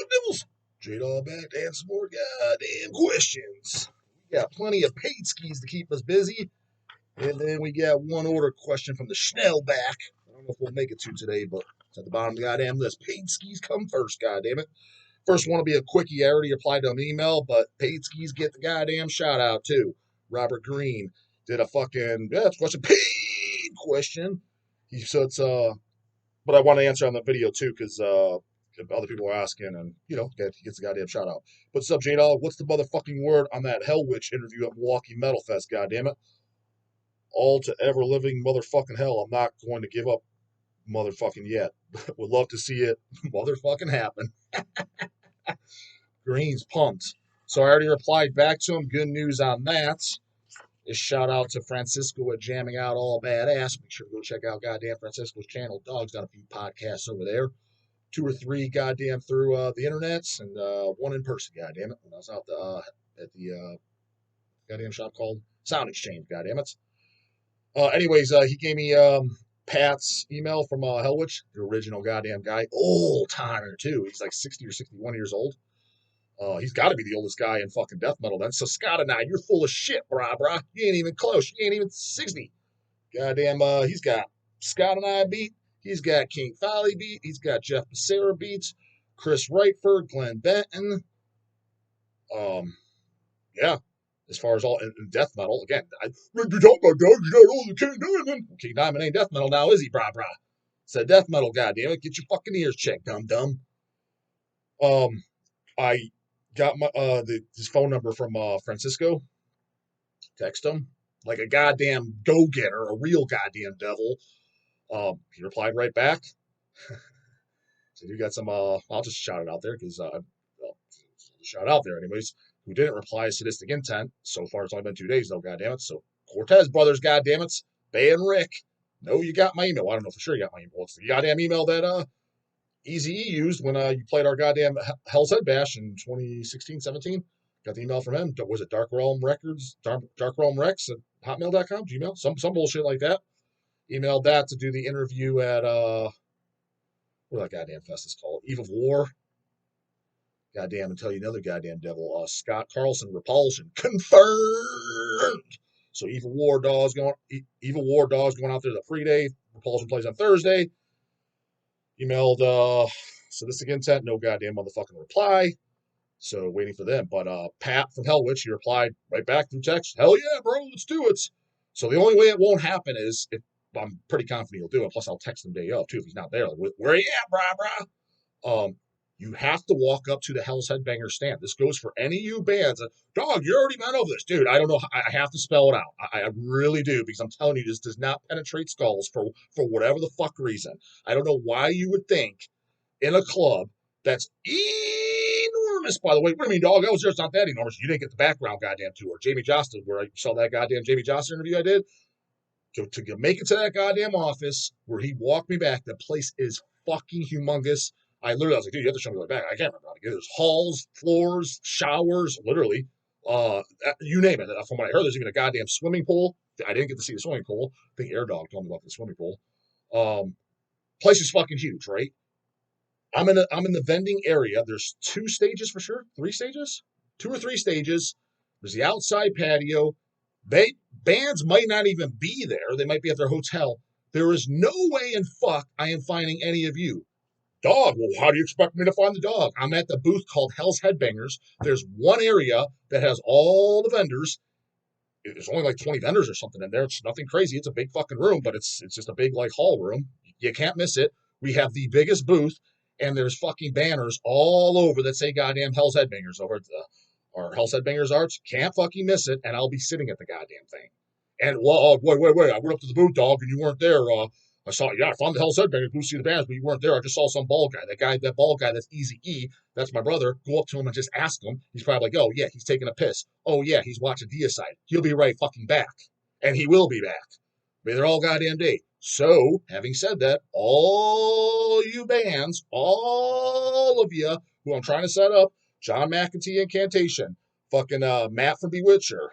What's up, Nibbles? J-Dog back to answer more goddamn questions. We got plenty of paid skis to keep us busy. And then we got one order question from the Schnellback. I don't know if we'll make it to today, but it's at the bottom of the goddamn list. Paid skis come first, goddammit. First one will be a quickie. I already applied to an email, but paid skis get the goddamn shout out too. Robert Green did a fucking question. Paid question. He said it's but I want to answer on the video too, because other people are asking, and he gets the goddamn shout out. But sub J Dog, what's the motherfucking word on that Hell Witch interview at Milwaukee Metal Fest? Goddammit. All to ever living motherfucking hell. I'm not going to give up motherfucking yet. Would love to see it motherfucking happen. Green's pumped. So I already replied back to him. Good news on that. A shout out to Francisco at Jamming Out All Badass. Make sure to go check out goddamn Francisco's channel. Dog's done a few podcasts over there. 2 or 3 goddamn through the internets, and 1 in person, goddamn it, when I was out at the goddamn shop called Sound Exchange, goddamn it. Anyways, he gave me Pat's email from Hellwitch, the original goddamn guy, old timer too. He's like 60 or 61 years old. He's got to be the oldest guy in fucking death metal then. So Scott and I, you're full of shit, brah. You ain't even close. You ain't even 60. Goddamn, he's got Scott and I beat. He's got King Folly beat. He's got Jeff Becerra beats. Chris Wrightford, Glenn Benton. Yeah. As far as all in death metal, again, you talk about Doug, you got all the King Diamond. King Diamond ain't death metal now, is he, brah? Said death metal, goddammit. Get your fucking ears checked, dum. I got my his phone number from Francisco. Text him like a goddamn go-getter, a real goddamn devil. He replied right back. So you got some, I'll just shout it out there because, shout out there anyways. Who didn't reply is Sadistic Intent. So far, it's only been 2 days though, goddammit. So Cortez Brothers, goddammit. Bay and Rick. No, you got my email. I don't know for sure you got my email. It's the goddamn email that, Easy E used when you played our goddamn Hell's Head Bash in 2016, 17. Got the email from him. Was it Dark Realm Records? Dark Realm Rex at hotmail.com? Gmail? Some bullshit like that. Emailed that to do the interview at what that goddamn fest is called? Eve of War. Goddamn, and tell you another goddamn devil. Scott Carlson Repulsion. Confirmed. So Eve of War Dogs going out there the free day. Repulsion plays on Thursday. Emailed Sadistic Intent, no goddamn motherfucking reply. So waiting for them. But Pat from Hellwitch, he replied right back through text. Hell yeah, bro, let's do it. So the only way it won't happen is if I'm pretty confident he'll do it. Plus, I'll text him day of too if he's not there. Like, where are you at, brah? You have to walk up to the Hell's Headbanger stand. This goes for any of you bands. Dog, you already went over this, dude. I don't know. I have to spell it out. I really do because I'm telling you, this does not penetrate skulls for whatever the fuck reason. I don't know why you would think in a club that's enormous, by the way. What do you mean, dog? I was there. It's not that enormous. You didn't get the background goddamn tour. Jamie Jostin, where I saw that goddamn Jamie Jostin interview I did. To make it to that goddamn office where he walked me back, the place is fucking humongous. I was like, dude, you have to show me the way back. I can't remember how to get it. There's halls, floors, showers, literally. You name it. From what I heard, there's even a goddamn swimming pool. I didn't get to see the swimming pool. I think Air Dog told me about the swimming pool. Place is fucking huge, right? I'm in the vending area. There's 2 stages for sure. 3 stages? 2 or 3 stages. There's the outside patio. Bands might not even be there. They might be at their hotel. There is no way in fuck I am finding any of you. Dog, well, how do you expect me to find the dog? I'm at the booth called Hell's Headbangers. There's one area that has all the vendors. There's only like 20 vendors or something in there. It's nothing crazy. It's a big fucking room, but it's just a big like hall room. You can't miss it. We have the biggest booth, and there's fucking banners all over that say goddamn Hell's Headbangers over at our Hell's Headbangers Arts. Can't fucking miss it, and I'll be sitting at the goddamn thing. And wait! I went up to the booth, dog, and you weren't there. I found the Hell's Headbangers booth, see the bands, but you weren't there. I just saw some bald guy. That bald guy, that's Easy E. That's my brother. Go up to him and just ask him. He's probably like, oh yeah, he's taking a piss. Oh yeah, he's watching Deicide. He'll be right fucking back, and he will be back. But they're all goddamn day. So, having said that, all you bands, all of you who I'm trying to set up, John McEntee Incantation, fucking Matt from Bewitcher,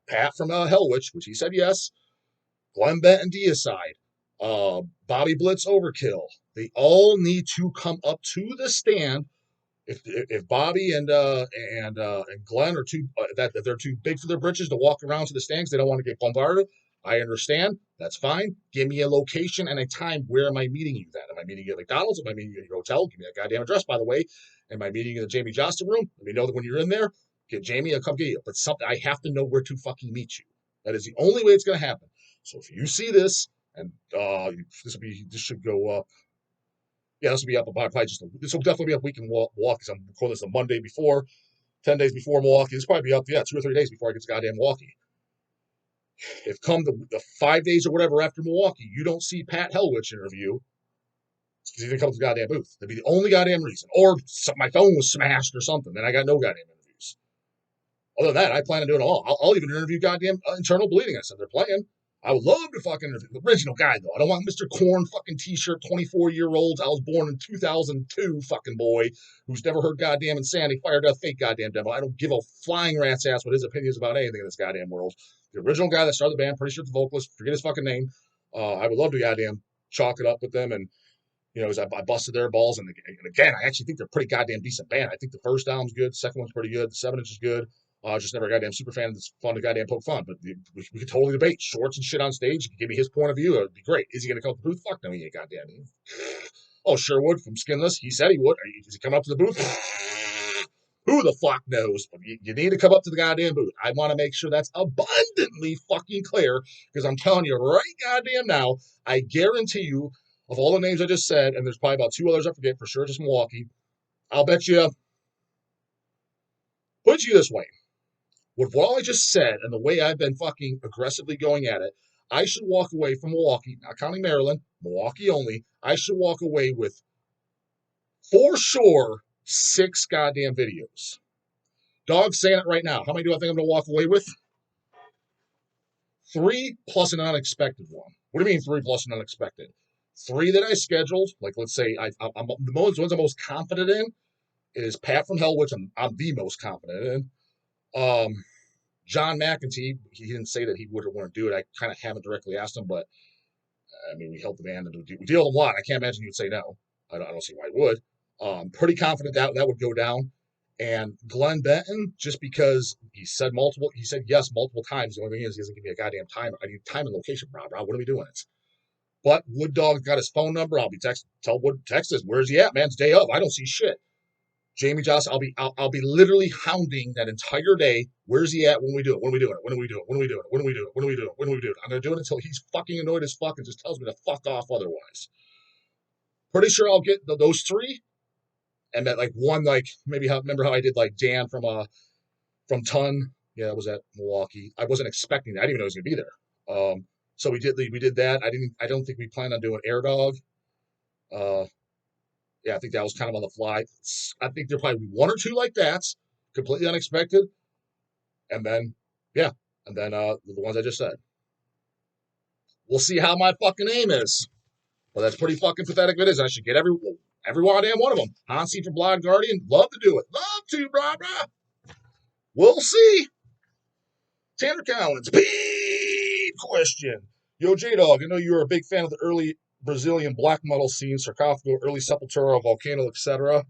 Pat from Hellwitch, which he said yes, Glenn Benton Deicide, Bobby Blitz Overkill, They all need to come up to the stand. If Bobby and Glenn are too that they're too big for their britches to walk around to the stands, they don't want to get bombarded. I understand. That's fine. Give me a location and a time. Where am I meeting you then? Am I meeting you at McDonald's? Am I meeting you at your hotel? Give me that goddamn address, by the way. Am I meeting you in the Jamie Johnston room? Let me know that when you're in there. Get Jamie, I'll come get you. But something I have to know where to fucking meet you. That is the only way it's gonna happen. So if you see this, and this should go up. Yeah, this will be up about probably this will definitely be up week in Milwaukee. Because I'm recording this the Monday before, 10 days before Milwaukee. This will probably be up, 2 or 3 days before I get to goddamn Milwaukee. If come the 5 days or whatever after Milwaukee, you don't see Pat Helwich interview, it's because he didn't come to the goddamn booth. That'd be the only goddamn reason. Or my phone was smashed or something. Then I got no goddamn interviews. Other than that, I plan on doing it all. I'll even interview goddamn internal bleeding. I said they're playing. I would love to fucking interview the original guy, though. I don't want Mr. Corn fucking t-shirt, 24-year-old. I was born in 2002 fucking boy who's never heard goddamn Insanity, Fire Death, Fake goddamn Devil. I don't give a flying rat's ass what his opinions about anything in this goddamn world. The original guy that started the band, pretty sure it's the vocalist, forget his fucking name. I would love to goddamn chalk it up with them, and as I busted their balls, and again, I actually think they're a pretty goddamn decent band. I think the first album's good, the second one's pretty good, the 7-inch is good. Just never a goddamn super fan that's fun to goddamn poke fun, but we could totally debate shorts and shit on stage. Give me his point of view, it'd be great. Is he gonna come to the booth? Fuck no, he ain't goddamn. Oh, Sherwood from Skinless, he said he would. Is he coming up to the booth? Who the fuck knows? But you need to come up to the goddamn booth. I want to make sure that's abundantly fucking clear, because I'm telling you right goddamn now, I guarantee you, of all the names I just said, and there's probably about 2 others I forget for sure, just Milwaukee, I'll bet you, put you this way, with what I just said and the way I've been fucking aggressively going at it, I should walk away from Milwaukee, not counting Maryland, Milwaukee only, I should walk away with, for sure, 6 goddamn videos. Dog's saying it right now. How many do I think I'm going to walk away with? 3 plus an unexpected one. What do you mean 3 plus an unexpected? 3 that I scheduled, like let's say I'm the ones I'm most confident in is Pat from Hell, which I'm the most confident in. John McEntee, he didn't say that he would or wouldn't do it. I kind of haven't directly asked him, but I mean, we helped the band and we deal with a lot. I can't imagine you'd say no. I don't see why he would. Pretty confident that would go down. And Glenn Benton, just because he said yes multiple times. The only thing is he doesn't give me a goddamn time. I need time and location, Rob. What are we doing? But Wood Dog got his phone number. I'll be tell Wood text us. Where's he at, man? It's day of. I don't see shit. Jamie Johnson, I'll be literally hounding that entire day. Where's he at? When we do it? When are we doing it? When are we doing it? When are we doing it? When are we doing it? When are we doing it? When are we doing it? I'm gonna do it until he's fucking annoyed as fuck and just tells me to fuck off otherwise. Pretty sure I'll get those 3. And that one, remember how I did Dan from Ton? Yeah, that was at Milwaukee. I wasn't expecting that. I didn't even know he was gonna be there. So we did that. I don't think we planned on doing Air Dog. Yeah, I think that was kind of on the fly. I think there'll probably be 1 or 2 like that, completely unexpected. And then, yeah, and then the ones I just said. We'll see how my fucking aim is. Well, that's pretty fucking pathetic if it is. I should get every goddamn one of them. Hansi from Blind Guardian, love to do it. Love to, brah. We'll see. Tanner Collins, Pete question. Yo, J-Dog, I know you were a big fan of the early Brazilian black metal scene, Sarcophago, early Sepultura, Volcano, etc.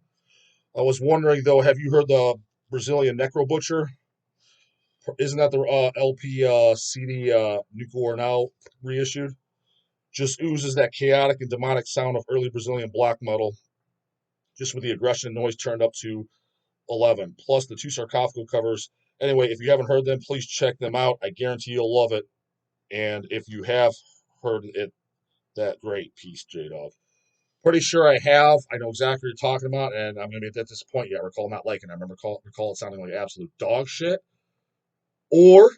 I was wondering, though, have you heard the Brazilian Necro Butcher? Isn't that the LP CD Nuclear Now reissued? Just oozes that chaotic and demonic sound of early Brazilian black metal, just with the aggression and noise turned up to 11. Plus the 2 Sarcophago covers. Anyway, if you haven't heard them, please check them out. I guarantee you'll love it. And if you have heard it, that great piece, J-Dog. Pretty sure I have. I know exactly what you're talking about, and I'm going to be at this point yet. Recall not liking it. I recall it sounding like absolute dog shit. Or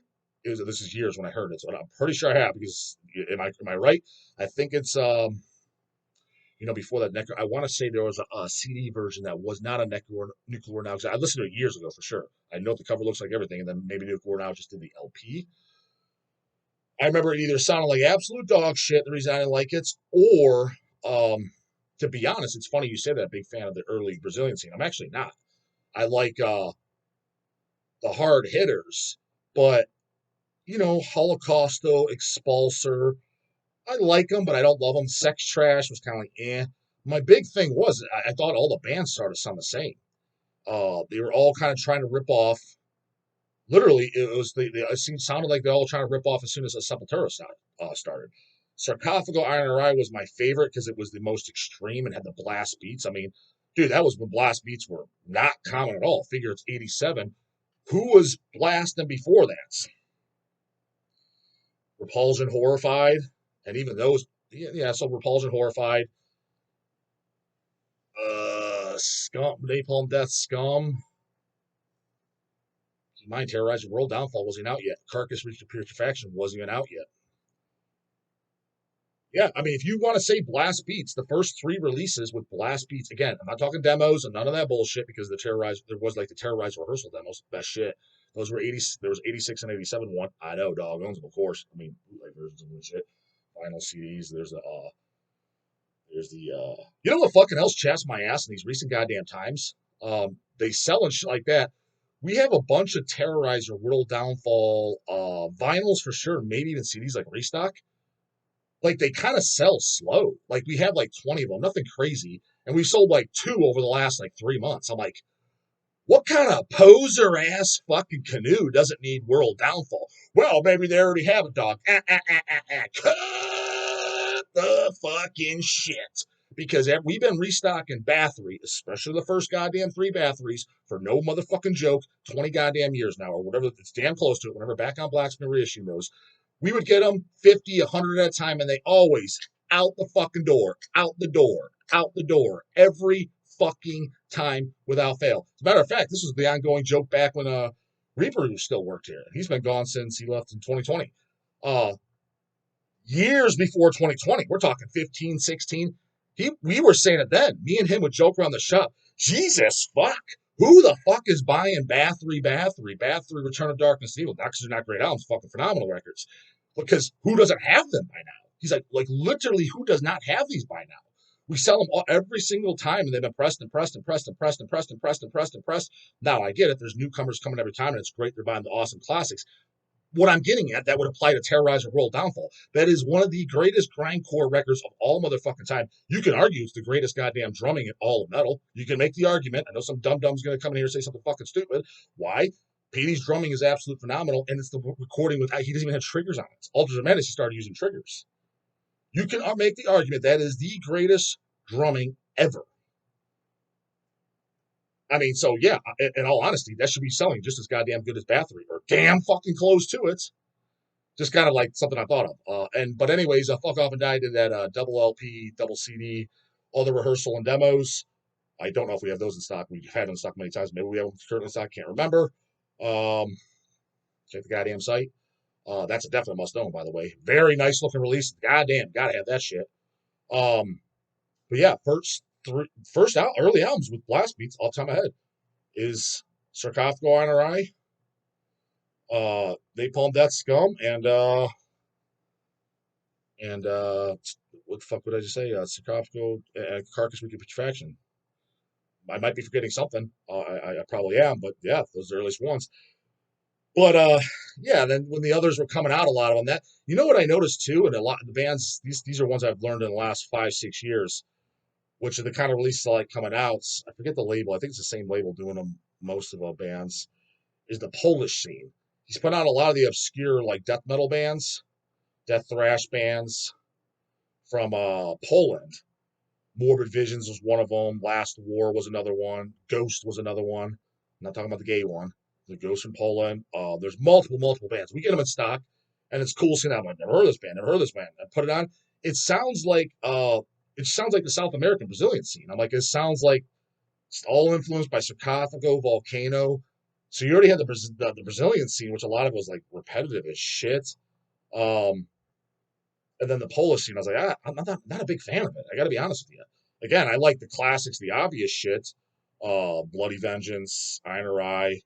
this is years when I heard it, so I'm pretty sure I have, because am I right? I think it's before that Necro, I want to say there was a CD version that was not a Nuclear Now. I listened to it years ago for sure. I know the cover looks like everything, and then maybe Nuclear Now just did the LP. I remember it either sounded like absolute dog shit, the reason I didn't like it, or to be honest, it's funny you say that. Big fan of the early Brazilian scene. I'm actually not. I like the hard hitters, but Holocausto, Expulsor, I like them, but I don't love them. Sex Trash was kind of like eh. my big thing was I thought all the bands started to sound the same. They were all kind of trying to rip off. Literally, it was it sounded like they all trying to rip off as soon as the Sepultura started. Sarcophago Iron Eye was my favorite because it was the most extreme and had the blast beats. I mean, dude, that was when blast beats were not common at all. Figure it's 87. Who was blasting before that? Repulsion, Horrified, and even those, yeah, so Repulsion, Horrified, Scum, Napalm Death, Scum. Mind Terrorizer, World Downfall wasn't out yet. Carcass Reach Putrefaction wasn't even out yet. Yeah, I mean, if you want to say blast beats, the first three releases with blast beats, again, I'm not talking demos and none of that bullshit because the Terrorizer, there was like the Terrorizer rehearsal demos, best shit. Those were 80, there was 86 and 87 one. I know, dog owns them, of course. I mean, bootleg versions of the shit. Vinyl CDs, you know what fucking else chaps my ass in these recent goddamn times? They sell and shit like that. We have a bunch of Terrorizer, World Downfall, vinyls for sure, maybe even CDs like Restock. Like they kind of sell slow. Like we have like 20 of them, nothing crazy. And we sold like 2 over the last like 3 months. I'm like, what kind of poser ass fucking canoe doesn't need World Downfall? Well, maybe they already have a dog. Cut the fucking shit. Because we've been restocking Bathory, especially the first goddamn 3 Bathories, for no motherfucking joke, 20 goddamn years now, or whatever. It's damn close to it. Whenever Back on Black's been reissuing those, we would get them 50, 100 at a time, and they always out the fucking door, out the door, out the door, every fucking time without fail. As a matter of fact, this was the ongoing joke back when Reaper still worked here. He's been gone since he left in 2020. Uh, Years before 2020, we're talking 15, 16. We were saying it then. Me and him would joke around the shop. Jesus fuck. Who the fuck is buying Bathory, Return of Darkness and Evil? Not because they're not great albums, fucking phenomenal records. Because who doesn't have them by now? He's like literally, who does not have these by now? We sell them every single time, and they've been pressed and pressed and pressed and pressed and pressed and pressed and pressed and pressed. Now I get it. There's newcomers coming every time, and it's great. They're buying the awesome classics. What I'm getting at, that would apply to Terrorizer World Downfall. That is one of the greatest grindcore records of all motherfucking time. You can argue it's the greatest goddamn drumming in all of metal. You can make the argument. I know some dum-dum's going to come in here and say something fucking stupid. Why? Petey's drumming is absolutely phenomenal, and it's the recording with, he doesn't even have triggers on it. Altars of Menace, he started using triggers. You can make the argument that is the greatest drumming ever. I mean, so yeah, in all honesty, that should be selling just as goddamn good as Bathory, or damn fucking close to it. Just kind of like something I thought of. But anyways, Fuck Off and Die did that double LP, double CD, all the rehearsal and demos. I don't know if we have those in stock. We've had them in stock many times. Maybe we have them currently in stock. Can't remember. Check the goddamn site. That's a definite must own, by the way. Very nice looking release. Goddamn, gotta have that shit. But yeah, early albums with blast beats all the time ahead is Sarcophago on Our Eye, Napalm Death, Scum, and what the fuck would I just say? Sarcophago, Carcass Reach Putrefaction. I might be forgetting something. I probably am, but yeah, those are the earliest ones. But yeah, then when the others were coming out, a lot of them. That, you know what I noticed too, and a lot of the bands. These are ones I've learned in the last 5-6 years, which are the kind of releases I like coming out. I forget the label. I think it's the same label doing them most of our bands. Is the Polish scene. He's put out a lot of the obscure like death metal bands, death thrash bands from Poland. Morbid Visions was one of them. Last War was another one. Ghost was another one. I'm not talking about the gay one. The Ghost from Poland. There's multiple bands. We get them in stock, and it's cool seeing that. I've never heard of this band. Never heard of this band. I put it on. It sounds like the South American Brazilian scene. I'm like, it sounds like it's all influenced by Sarcophago, Volcano. So you already had the Brazilian scene, which a lot of it was like repetitive as shit. And then the Polish scene, I was like, I'm not a big fan of it. I got to be honest with you. Again, I like the classics, the obvious shit. Bloody Vengeance, Iron Eye,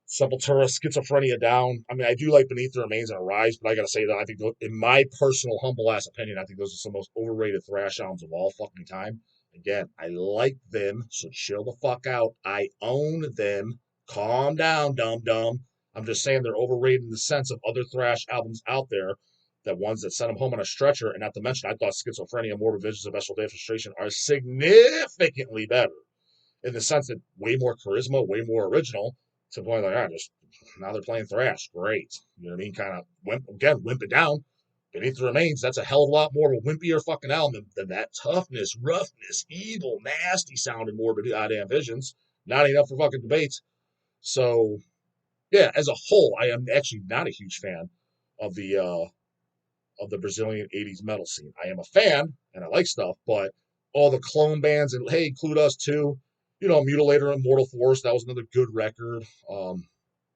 Sepultura, Schizophrenia Down. I mean, I do like Beneath the Remains and Arise, but I got to say that I think, in my personal humble ass opinion, I think those are some of the most overrated thrash albums of all fucking time. Again, I like them, so chill the fuck out. I own them. Calm down, dum dum. I'm just saying they're overrated in the sense of other thrash albums out there the ones that sent him home on a stretcher, and not to mention, I thought Schizophrenia, Morbid Visions, and Special Day of Frustration are significantly better in the sense that way more charisma, way more original. To the point like, just now they're playing thrash, great. You know what I mean? Kind of wimp it down. Beneath the Remains, that's a hell of a lot more of a wimpier fucking album than that toughness, roughness, evil, nasty sounding Morbid Goddamn Visions. Not enough for fucking debates. So yeah, as a whole, I am actually not a huge fan of the Brazilian 80s metal scene. I am a fan and I like stuff, but all the clone bands and hey, include us too. You know, Mutilator and Mortal Force, that was another good record.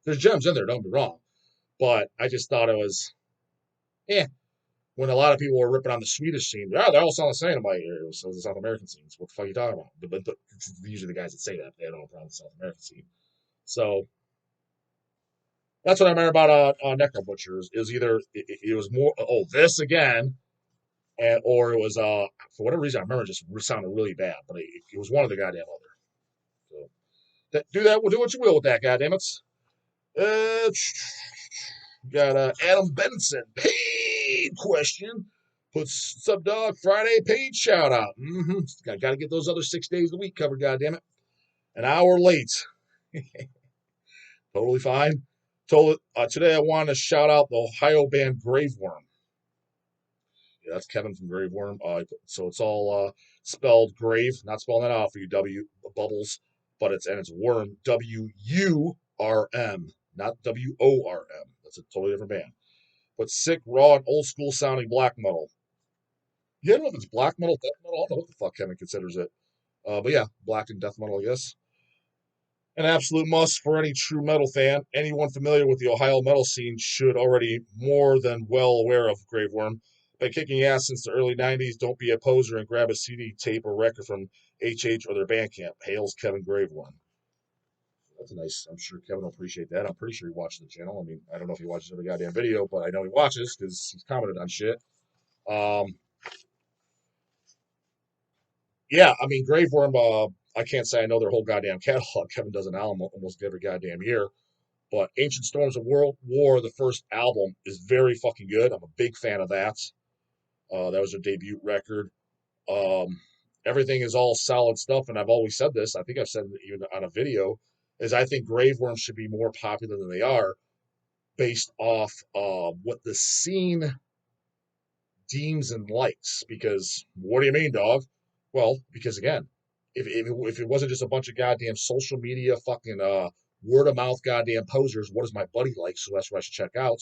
There's gems in there, don't be wrong. But I just thought it was when a lot of people were ripping on the Swedish scene, they all sound the same. I'm like, it was the South American scenes. What the fuck are you talking about? But it's usually the guys that say that. They don't have a problem with the South American scene. So that's what I remember about Necro Butchers. Is either it was more this again, or it was for whatever reason I remember it just sounded really bad, but it was one of the goddamn other. So do that. We'll do what you will with that. Goddamn it. Uh, got Adam Benson paid question. Puts sub dog Friday paid shout out. Got to get those other 6 days of the week covered. Goddamn it. An hour late. Totally fine. Today I want to shout out the Ohio band Graveworm. Yeah, that's Kevin from Graveworm. So it's all spelled grave, not spelling that out for you, W bubbles, but it's worm, WURM, not WORM. That's a totally different band. But sick, raw, and old school sounding black metal. Yeah, I don't know if it's black metal, death metal. I don't know what the fuck Kevin considers it. But yeah, black and death metal, I guess. An absolute must for any true metal fan. Anyone familiar with the Ohio metal scene should already more than well aware of Graveworm. By kicking ass since the early 90s, don't be a poser and grab a CD, tape, or record from HH or their Bandcamp. Hails Kevin Graveworm. That's a nice, I'm sure Kevin will appreciate that. I'm pretty sure he watches the channel. I mean, I don't know if he watches every goddamn video, but I know he watches because he's commented on shit. Yeah, I mean, Graveworm, I can't say I know their whole goddamn catalog. Kevin does an album almost every goddamn year. But Ancient Storms of World War, the first album, is very fucking good. I'm a big fan of that. That was their debut record. Everything is all solid stuff, and I've always said this. I think I've said it even on a video. Is I think Graveworm should be more popular than they are, based off what the scene deems and likes. Because what do you mean, dog? Well, because again, if it wasn't just a bunch of goddamn social media fucking word of mouth goddamn posers, what does my buddy like? So that's what I should check out.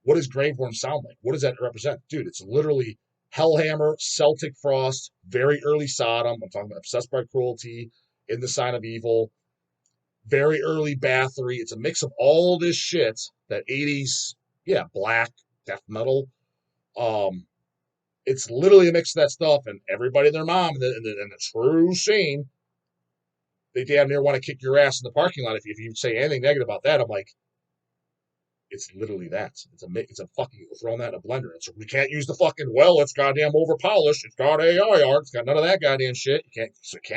What does Graveworm sound like? What does that represent? Dude, it's literally Hellhammer, Celtic Frost, very early Sodom. I'm talking about Obsessed by Cruelty, In the Sign of Evil, very early Bathory. It's a mix of all this shit that 80s, yeah, black, death metal. It's literally a mix of that stuff, and everybody and their mom in the true scene, they damn near want to kick your ass in the parking lot if you say anything negative about that. I'm like, it's literally that. It's a fucking throwing that in a blender. We can't use the fucking it's goddamn over polished. It's got AI art. It's got none of that goddamn shit. Can't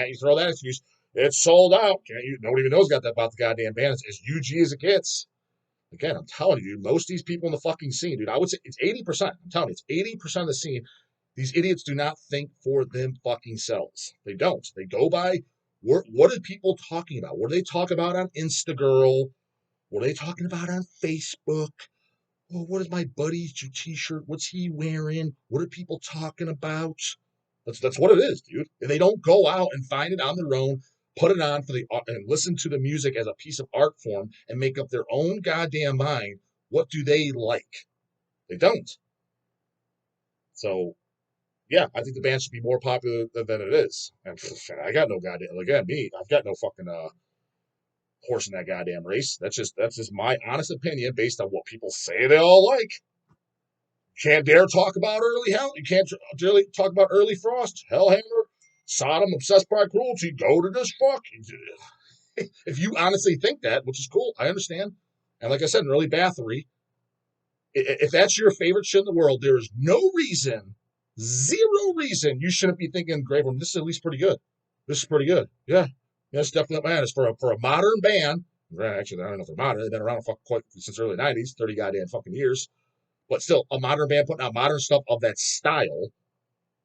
you throw that excuse? It's sold out. Can't you? Nobody even knows about the goddamn band. It's as UG as it gets. Again, I'm telling you, most of these people in the fucking scene, dude, I would say it's 80%. I'm telling you, it's 80% of the scene. These idiots do not think for them fucking selves. They don't. They go by what are people talking about? What do they talk about on Instagram? What are they talking about on Facebook? Well, what is my buddy's t-shirt? What's he wearing? What are people talking about? That's what it is, dude. And they don't go out and find it on their own, put it on and listen to the music as a piece of art form and make up their own goddamn mind. What do they like? They don't. So yeah, I think the band should be more popular than it is. And I got no goddamn I've got no fucking horse in that goddamn race. That's just my honest opinion based on what people say they all like. Can't dare talk about early hell. You can't really talk about early Frost, Hellhammer, Sodom, Obsessed by Cruelty, Go to this fuck. If you honestly think that, which is cool, I understand. And like I said, an early Bathory, if that's your favorite shit in the world, there is no reason, zero reason you shouldn't be thinking Graveworm. This is at least pretty good. This is pretty good. Yeah. That's definitely, man, it's for a modern band. Actually, I don't know if they're modern. They've been around quite since the early 90s, 30 goddamn fucking years. But still, a modern band putting out modern stuff of that style,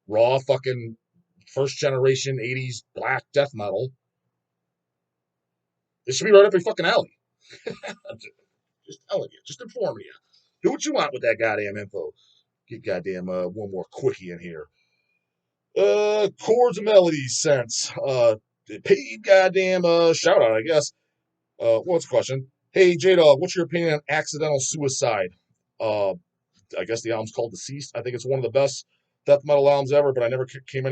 raw fucking first generation 80s black death metal. It should be right up your fucking alley. Just telling you, just informing you. Do what you want with that goddamn info. Get goddamn one more quickie in here. Chords and melodies sense. Paid goddamn shout out, I guess. What's the question? Hey J Dog, what's your opinion on accidental suicide? Uh, I guess the album's called Deceased. I think it's one of the best death metal albums ever, but I never came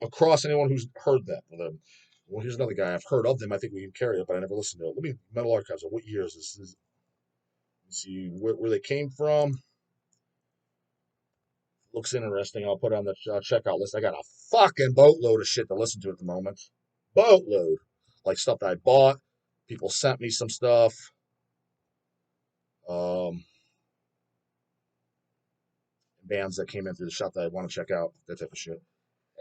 across anyone who's heard that. Well, here's another guy. I've heard of them. I think we can carry it, but I never listened to it. Let me Metal Archives. What year is this? Let's see where they came from. Looks interesting. I'll put it on the checkout list. I got a fucking boatload of shit to listen to at the moment. Boatload. Like stuff that I bought. People sent me some stuff. Bands that came in through the shop that I want to check out. That type of shit.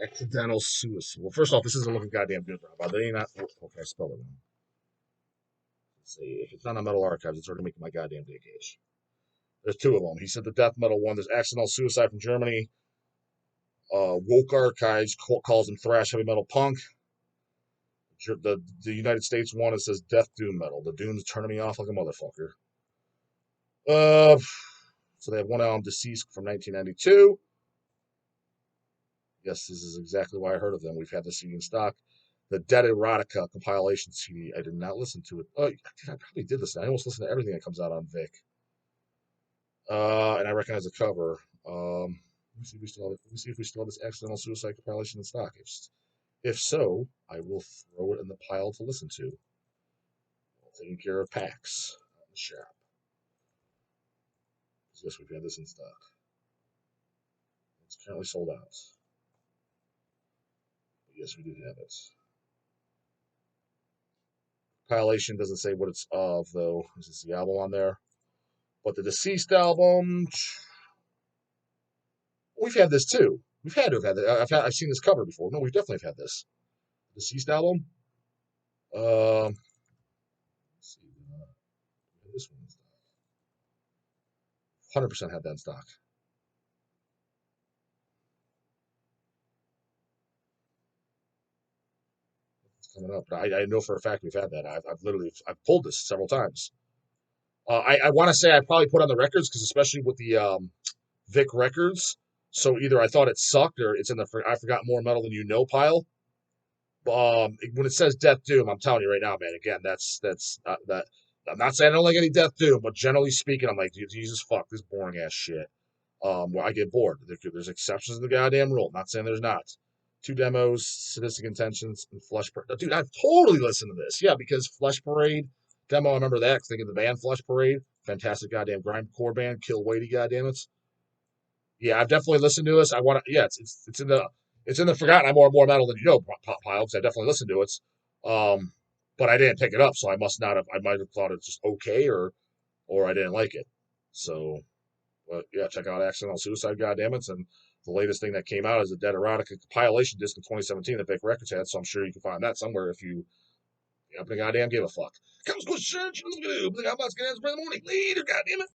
Accidental suicide. Well, first off, this isn't looking goddamn good, Rob. They ain't not. Okay, I spelled it wrong. Let's see. If it's not on Metal Archives, it's already making my goddamn day gauge. There's two of them. He said the death metal one. There's accidental suicide from Germany. Woke Archives calls them thrash heavy metal punk. The United States one, it says death doom metal. The doom's turning me off like a motherfucker. So they have one album, Deceased, from 1992. Yes, this is exactly why I heard of them. We've had the CD in stock. The Dead Erotica compilation CD. I did not listen to it. Oh, I probably did listen. I almost listen to everything that comes out on Vic. And I recognize the cover. Let me see if we still have this accidental suicide compilation in stock. If so, I will throw it in the pile to listen to. Taking care of PAX on the shop. Yes, we've had this in stock. It's currently sold out. But yes, we did have it. Compilation doesn't say what it's of, though. Is this the album on there? But the Deceased album, we've had this too. We've had to have had that. I've seen this cover before. No, we've definitely had this. Deceased album. Let's see. This one in stock. 100% had that in stock. It's coming up. But I know for a fact we've had that. I've pulled this several times. I want to say I probably put on the records because especially with the Vic records. So either I thought it sucked or it's in the I forgot more metal than you know pile. When it says Death Doom, I'm telling you right now, man. Again, that's that. I'm not saying I don't like any Death Doom, but generally speaking, I'm like, Jesus fuck, this boring ass shit. Where I get bored. There's exceptions to the goddamn rule. Not saying there's not. Two demos, Sadistic Intentions, and Flesh Parade. Dude, I've totally listened to this. Yeah, because Flesh Parade demo, I remember that. Thinking the band Flesh Parade, fantastic goddamn grindcore band, Kill Weighty, goddammit. Yeah, I've definitely listened to this. I want to. Yeah, it's in the forgotten. I'm more metal than you know pile because I definitely listened to it. But I didn't pick it up, so I must not have. I might have thought it's just okay, or I didn't like it. So, but yeah, check out Accidental Suicide, goddammit. And the latest thing that came out is a Dead Erotica compilation disc in 2017 that Vic Records had. So I'm sure you can find that somewhere if you happen to goddamn give a fuck. Comes with church. I'm about to get in the morning. Later, goddammit.